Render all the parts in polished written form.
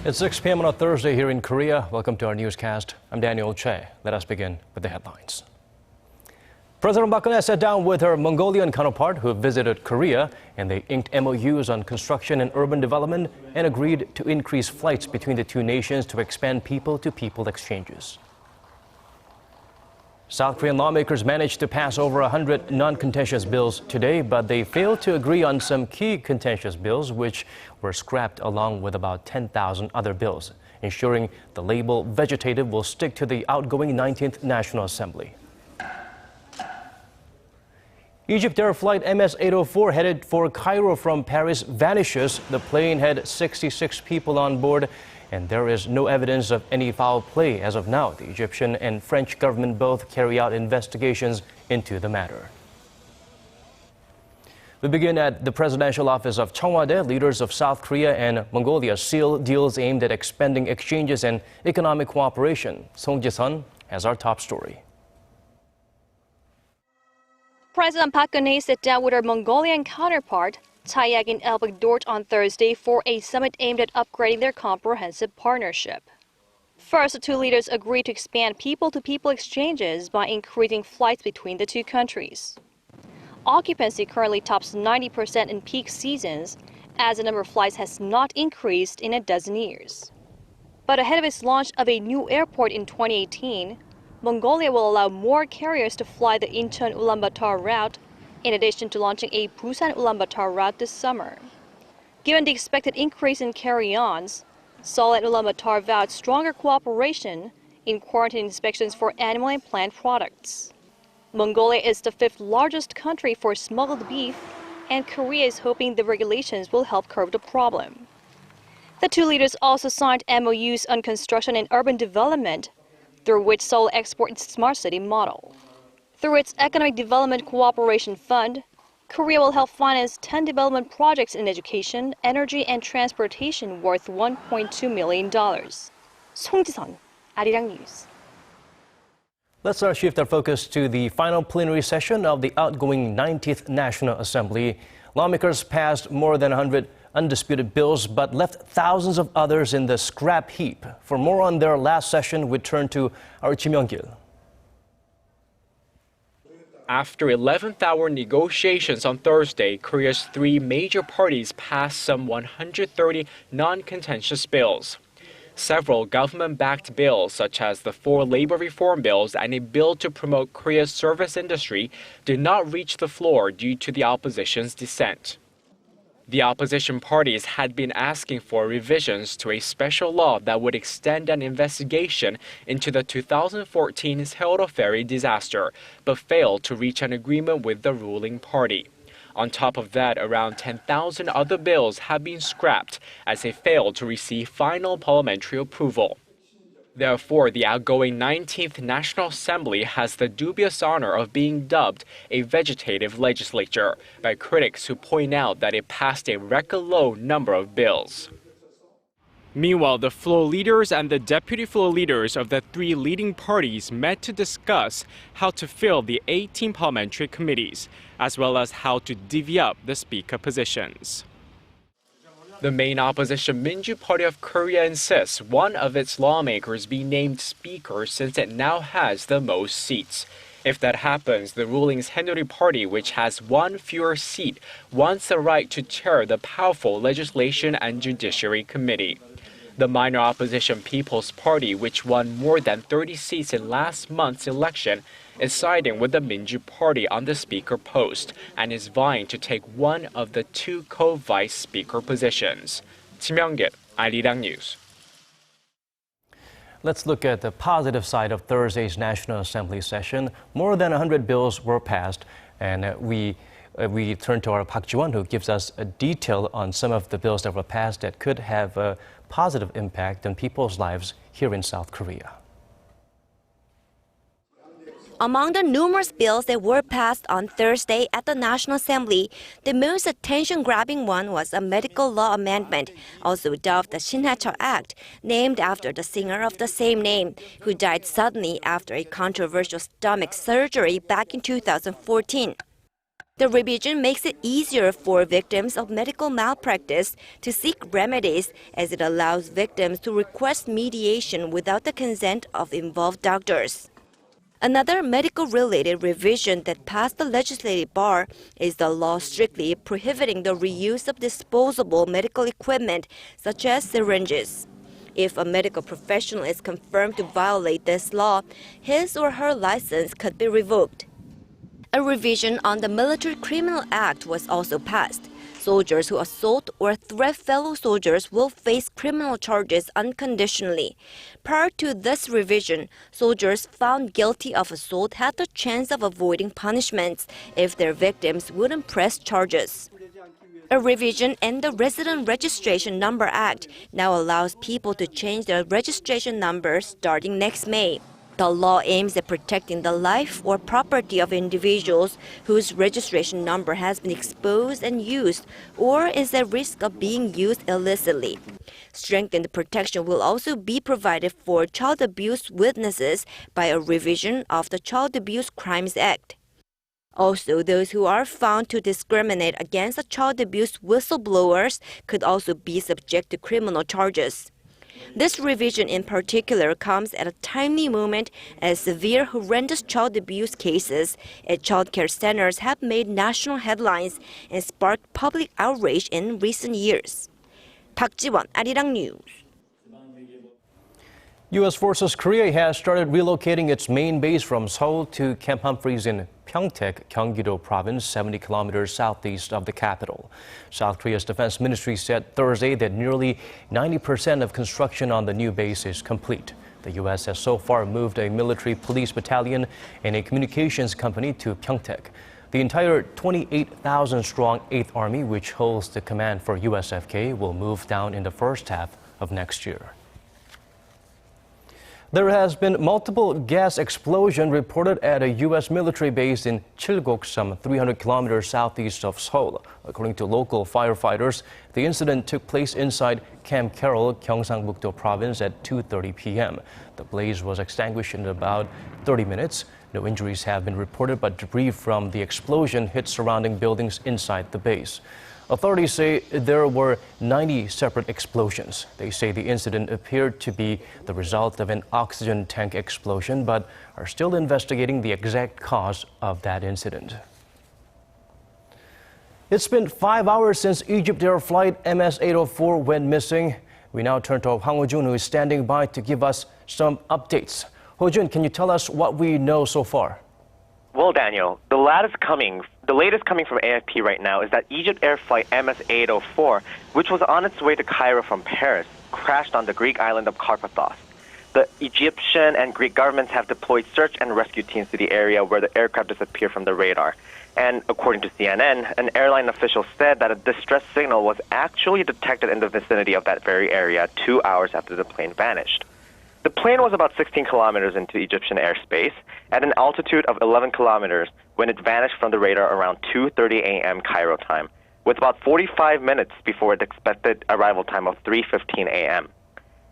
It's 6 p.m. on a Thursday here in Korea. Welcome to our newscast. I'm Daniel Che. Let us begin with the headlines. President Park Geun-hye sat down with her Mongolian counterpart who visited Korea, and they inked MOUs on construction and urban development and agreed to increase flights between the two nations to expand people-to-people exchanges. South Korean lawmakers managed to pass over 100 non-contentious bills today, but they failed to agree on some key contentious bills, which were scrapped along with about 10,000 other bills, ensuring the label vegetative will stick to the outgoing 19th National Assembly. Egyptair flight MS-804 headed for Cairo from Paris vanishes. The plane had 66 people on board, and there is no evidence of any foul play as of now. The Egyptian and French government both carry out investigations into the matter. We begin at the presidential office of Cheongwade. Leaders of South Korea and Mongolia seal deals aimed at expanding exchanges and economic cooperation. Song Ji-sun has our top story. President Park Geun-hye sat down with her Mongolian counterpart, Taeyag in Elbek-Dort on Thursday for a summit aimed at upgrading their comprehensive partnership. First, the two leaders agreed to expand people-to-people exchanges by increasing flights between the two countries. Occupancy currently tops 90% in peak seasons, as the number of flights has not increased in a dozen years. But ahead of its launch of a new airport in 2018, Mongolia will allow more carriers to fly the Incheon-Ulaanbaatar route, in addition to launching a Busan-Ulaanbaatar route this summer. Given the expected increase in carry-ons, Seoul and Ulaanbaatar vowed stronger cooperation in quarantine inspections for animal and plant products. Mongolia is the fifth largest country for smuggled beef, and Korea is hoping the regulations will help curb the problem. The two leaders also signed MOUs on construction and urban development, through which Seoul exports its smart city model. Through its Economic Development Cooperation Fund, Korea will help finance 10 development projects in education, energy, and transportation worth $1.2 million. Song Ji-sun, Arirang News. Let's shift our focus to the final plenary session of the outgoing 19th National Assembly. Lawmakers passed more than 100 undisputed bills, but left thousands of others in the scrap heap. For more on their last session, we turn to our Kim Young-gil. After 11th-hour negotiations on Thursday, Korea's three major parties passed some 130 non-contentious bills. Several government-backed bills, such as the 4 labor reform bills and a bill to promote Korea's service industry, did not reach the floor due to the opposition's dissent. The opposition parties had been asking for revisions to a special law that would extend an investigation into the 2014 Seoul ferry disaster, but failed to reach an agreement with the ruling party. On top of that, around 10,000 other bills have been scrapped as they failed to receive final parliamentary approval. Therefore, the outgoing 19th National Assembly has the dubious honor of being dubbed a vegetative legislature by critics who point out that it passed a record-low number of bills. Meanwhile, the floor leaders and the deputy floor leaders of the three leading parties met to discuss how to fill the 18 parliamentary committees, as well as how to divvy up the speaker positions. The main opposition Minju Party of Korea insists one of its lawmakers be named speaker since it now has the most seats. If that happens, the ruling Saenuri Party, which has one fewer seat, wants the right to chair the powerful Legislation and Judiciary Committee. The minor opposition People's Party, which won more than 30 seats in last month's election, is siding with the Minju Party on the speaker post and is vying to take one of the 2 co-vice speaker positions. Kim Young-gil, Arirang News. Let's look at the positive side of Thursday's National Assembly session. More than 100 bills were passed, and we turn to our Park Ji-won, who gives us a detail on some of the bills that were passed that could have a positive impact on people's lives here in South Korea. Among the numerous bills that were passed on Thursday at the National Assembly, the most attention-grabbing one was a medical law amendment, also dubbed the Shinhaecheo Act, named after the singer of the same name, who died suddenly after a controversial stomach surgery back in 2014. The revision makes it easier for victims of medical malpractice to seek remedies, as it allows victims to request mediation without the consent of involved doctors. Another medical-related revision that passed the legislative bar is the law strictly prohibiting the reuse of disposable medical equipment, such as syringes. If a medical professional is confirmed to violate this law, his or her license could be revoked. A revision on the Military Criminal Act was also passed. Soldiers who assault or threat fellow soldiers will face criminal charges unconditionally. Prior to this revision, soldiers found guilty of assault had the chance of avoiding punishments if their victims wouldn't press charges. A revision in the Resident Registration Number Act now allows people to change their registration numbers starting next May. The law aims at protecting the life or property of individuals whose registration number has been exposed and used or is at risk of being used illicitly. Strengthened protection will also be provided for child abuse witnesses by a revision of the Child Abuse Crimes Act. Also, those who are found to discriminate against the child abuse whistleblowers could also be subject to criminal charges. This revision in particular comes at a timely moment as severe horrendous child abuse cases at child care centers have made national headlines and sparked public outrage in recent years. 박지원, Arirang News. U.S. Forces Korea has started relocating its main base from Seoul to Camp Humphreys in Pyeongtaek, Gyeonggi-do Province, 70 kilometers southeast of the capital. South Korea's defense ministry said Thursday that nearly 90% of construction on the new base is complete. The U.S. has so far moved a military police battalion and a communications company to Pyeongtaek. The entire 28,000-strong 8th Army, which holds the command for USFK, will move down in the first half of next year. There has been multiple gas explosion reported at a U.S. military base in Chilgok, some 300 kilometers southeast of Seoul. According to local firefighters, the incident took place inside Camp Carroll, Gyeongsangbuk-do Province at 2:30 p.m. The blaze was extinguished in about 30 minutes. No injuries have been reported, but debris from the explosion hit surrounding buildings inside the base. Authorities say there were 90 separate explosions. They say the incident appeared to be the result of an oxygen tank explosion, but are still investigating the exact cause of that incident. It's been 5 hours since Egyptair flight MS-804 went missing. We now turn to Hwang Ho-jun, who is standing by to give us some updates. Ho-jun, can you tell us what we know so far? Well, Daniel, the latest coming from AFP right now is that Egyptair flight MS-804, which was on its way to Cairo from Paris, crashed on the Greek island of Karpathos. The Egyptian and Greek governments have deployed search and rescue teams to the area where the aircraft disappeared from the radar. And according to CNN, an airline official said that a distress signal was actually detected in the vicinity of that very area 2 hours after the plane vanished. The plane was about 16 kilometers into Egyptian airspace at an altitude of 11 kilometers when it vanished from the radar around 2:30 a.m. Cairo time, with about 45 minutes before its expected arrival time of 3:15 a.m.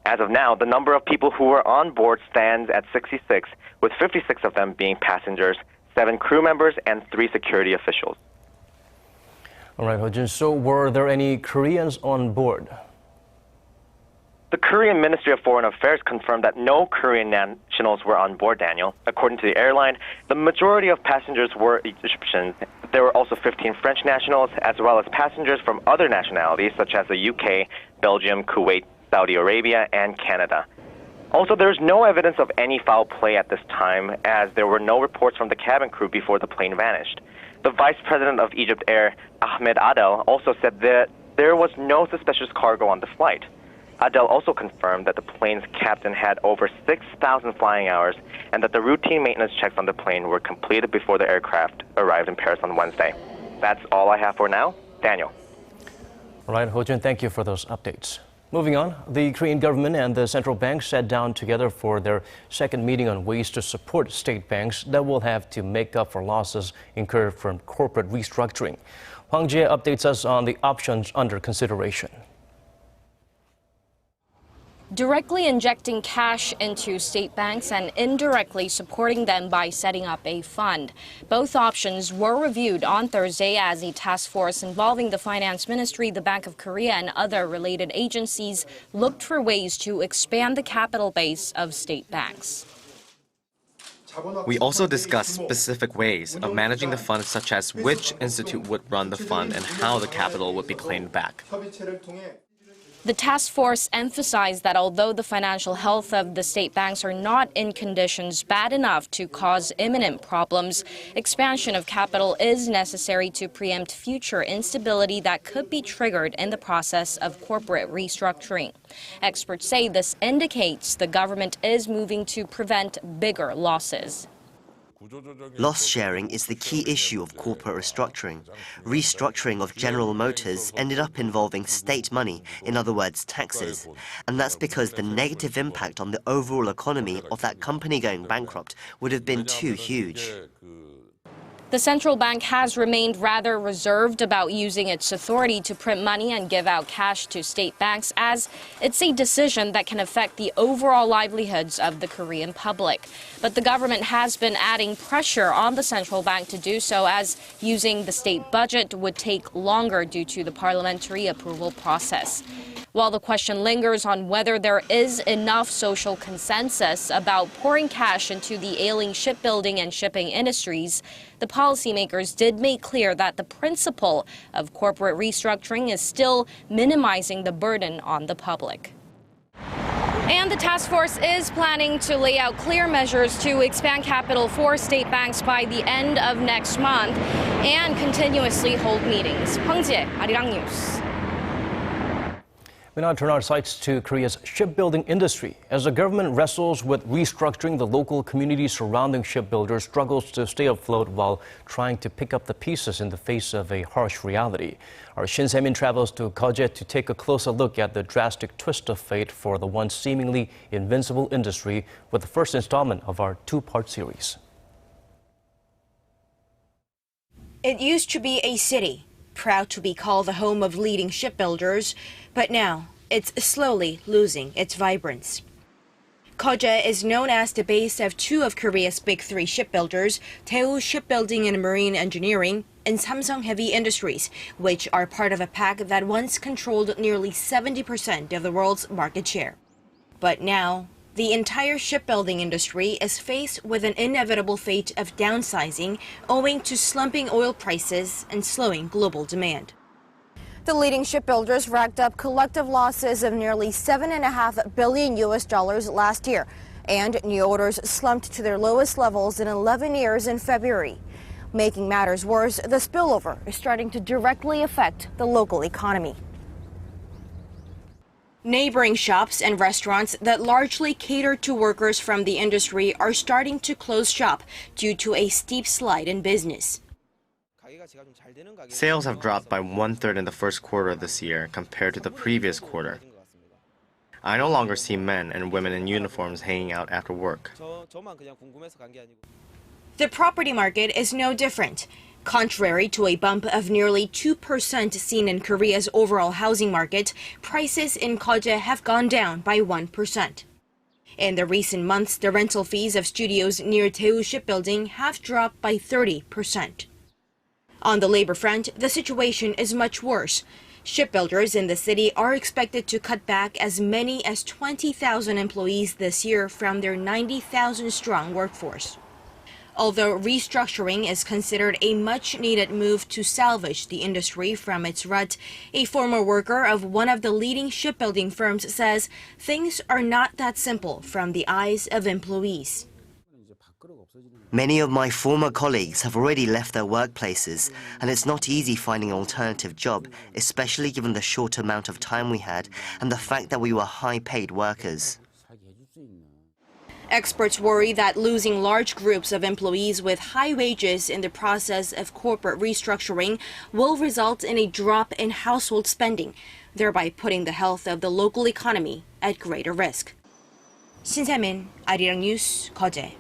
As of now, the number of people who were on board stands at 66, with 56 of them being passengers, 7 crew members, and 3 security officials. All right, Ho-jun, so were there any Koreans on board? The Korean Ministry of Foreign Affairs confirmed that no Korean nationals were on board, Daniel. According to the airline, the majority of passengers were Egyptians. There were also 15 French nationals, as well as passengers from other nationalities, such as the UK, Belgium, Kuwait, Saudi Arabia, and Canada. Also, there's no evidence of any foul play at this time, as there were no reports from the cabin crew before the plane vanished. The Vice President of Egyptair, Ahmed Adel, also said that there was no suspicious cargo on the flight. Adel also confirmed that the plane's captain had over 6,000 flying hours and that the routine maintenance checks on the plane were completed before the aircraft arrived in Paris on Wednesday. That's all I have for now. Daniel. All right, Ho-jun, thank you for those updates. Moving on, the Korean government and the central bank sat down together for their second meeting on ways to support state banks that will have to make up for losses incurred from corporate restructuring. Hwang Jie updates us on the options under consideration. directly injecting cash into state banks and indirectly supporting them by setting up a fund. Both options were reviewed on Thursday as a task force involving the Finance Ministry, the Bank of Korea, and other related agencies looked for ways to expand the capital base of state banks. We also discussed specific ways of managing the fund, such as which institute would run the fund and how the capital would be claimed back. The task force emphasized that although the financial health of the state banks are not in conditions bad enough to cause imminent problems, expansion of capital is necessary to preempt future instability that could be triggered in the process of corporate restructuring. Experts say this indicates the government is moving to prevent bigger losses. Loss sharing is the key issue of corporate restructuring. Restructuring of General Motors ended up involving state money, in other words, taxes. And that's because the negative impact on the overall economy of that company going bankrupt would have been too huge. The central bank has remained rather reserved about using its authority to print money and give out cash to state banks, as it's a decision that can affect the overall livelihoods of the Korean public. But the government has been adding pressure on the central bank to do so, as using the state budget would take longer due to the parliamentary approval process. While the question lingers on whether there is enough social consensus about pouring cash into the ailing shipbuilding and shipping industries, the policymakers did make clear that the principle of corporate restructuring is still minimizing the burden on the public. And the task force is planning to lay out clear measures to expand capital for state banks by the end of next month and continuously hold meetings. 황지혜, Arirang News. We now turn our sights to Korea's shipbuilding industry. As the government wrestles with restructuring, the local community surrounding shipbuilders struggles to stay afloat while trying to pick up the pieces in the face of a harsh reality. Our Shin Se-min travels to Geoje to take a closer look at the drastic twist of fate for the once seemingly invincible industry with the first installment of our two-part series. It used to be a city, proud to be called the home of leading shipbuilders, but now it's slowly losing its vibrance. Geoje is known as the base of two of Korea's big three shipbuilders, Daewoo Shipbuilding and Marine Engineering, and Samsung Heavy Industries, which are part of a pack that once controlled nearly 70% of the world's market share. But now, the entire shipbuilding industry is faced with an inevitable fate of downsizing owing to slumping oil prices and slowing global demand. The leading shipbuilders racked up collective losses of nearly $7.5 billion last year, and new orders slumped to their lowest levels in 11 years in February. Making matters worse, the spillover is starting to directly affect the local economy. Neighboring shops and restaurants that largely cater to workers from the industry are starting to close shop due to a steep slide in business. Sales have dropped by 1/3 in the first quarter of this year compared to the previous quarter. I no longer see men and women in uniforms hanging out after work. The property market is no different. Contrary to a bump of nearly 2% seen in Korea's overall housing market, prices in Geoje have gone down by 1%. In the recent months, the rental fees of studios near Daewoo Shipbuilding have dropped by 30%. On the labor front, the situation is much worse. Shipbuilders in the city are expected to cut back as many as 20,000 employees this year from their 90,000-strong workforce. Although restructuring is considered a much-needed move to salvage the industry from its rut, a former worker of one of the leading shipbuilding firms says things are not that simple from the eyes of employees. Many of my former colleagues have already left their workplaces, and it's not easy finding an alternative job, especially given the short amount of time we had and the fact that we were high-paid workers. Experts worry that losing large groups of employees with high wages in the process of corporate restructuring will result in a drop in household spending, thereby putting the health of the local economy at greater risk. Shin Se-min, Arirang News, Geoje.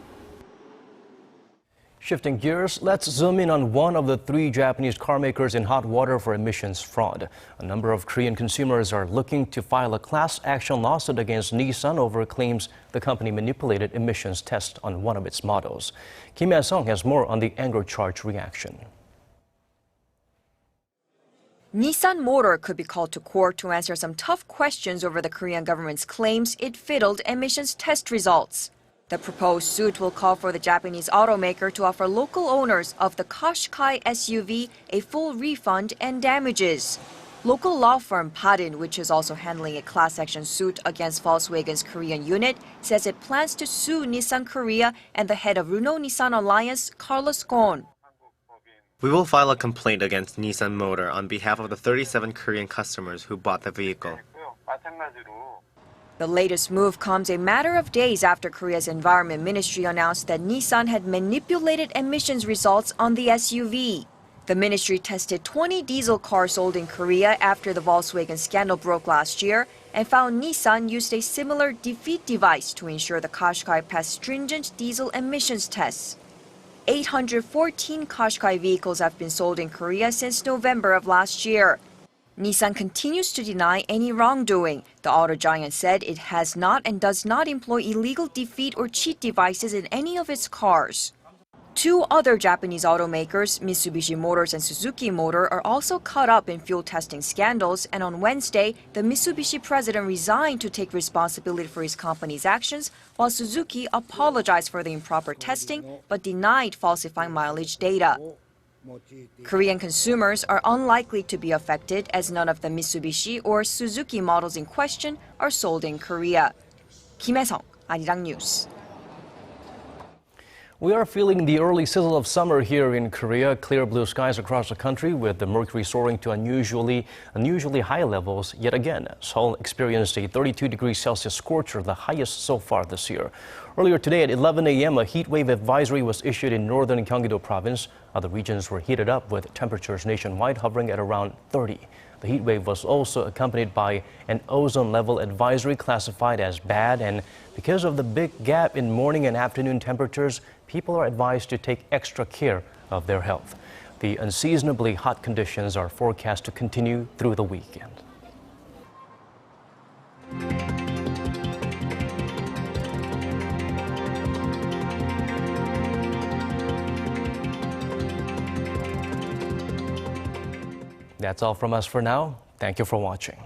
Shifting gears, let's zoom in on one of the 3 Japanese car makers in hot water for emissions fraud. A number of Korean consumers are looking to file a class action lawsuit against Nissan over claims the company manipulated emissions tests on one of its models. Kim Ha-sung has more on the anger charge reaction. Nissan Motor could be called to court to answer some tough questions over the Korean government's claims it fiddled emissions test results. The proposed suit will call for the Japanese automaker to offer local owners of the Qashqai SUV a full refund and damages. Local law firm Padin, which is also handling a class action suit against Volkswagen's Korean unit, says it plans to sue Nissan Korea and the head of Renault-Nissan Alliance, Carlos Ghosn. We will file a complaint against Nissan Motor on behalf of the 37 Korean customers who bought the vehicle. The latest move comes a matter of days after Korea's Environment Ministry announced that Nissan had manipulated emissions results on the SUV. The ministry tested 20 diesel cars sold in Korea after the Volkswagen scandal broke last year and found Nissan used a similar defeat device to ensure the Qashqai passed stringent diesel emissions tests. 814 Qashqai vehicles have been sold in Korea since November of last year. Nissan continues to deny any wrongdoing. The auto giant said it has not and does not employ illegal defeat or cheat devices in any of its cars. 2 other Japanese automakers, Mitsubishi Motors and Suzuki Motor, are also caught up in fuel testing scandals, and on Wednesday, the Mitsubishi president resigned to take responsibility for his company's actions, while Suzuki apologized for the improper testing but denied falsifying mileage data. Korean consumers are unlikely to be affected as none of the Mitsubishi or Suzuki models in question are sold in Korea. Kim Ha-sung, Arirang News. We are feeling the early sizzle of summer here in Korea. Clear blue skies across the country with the mercury soaring to unusually high levels yet again. Seoul experienced a 32 degrees Celsius scorcher, the highest so far this year. Earlier today at 11 a.m., a heatwave advisory was issued in northern Gyeonggi-do province. Other regions were heated up with temperatures nationwide hovering at around 30. The heat wave was also accompanied by an ozone level advisory classified as bad, and because of the big gap in morning and afternoon temperatures, people are advised to take extra care of their health. The unseasonably hot conditions are forecast to continue through the weekend. That's all from us for now. Thank you for watching.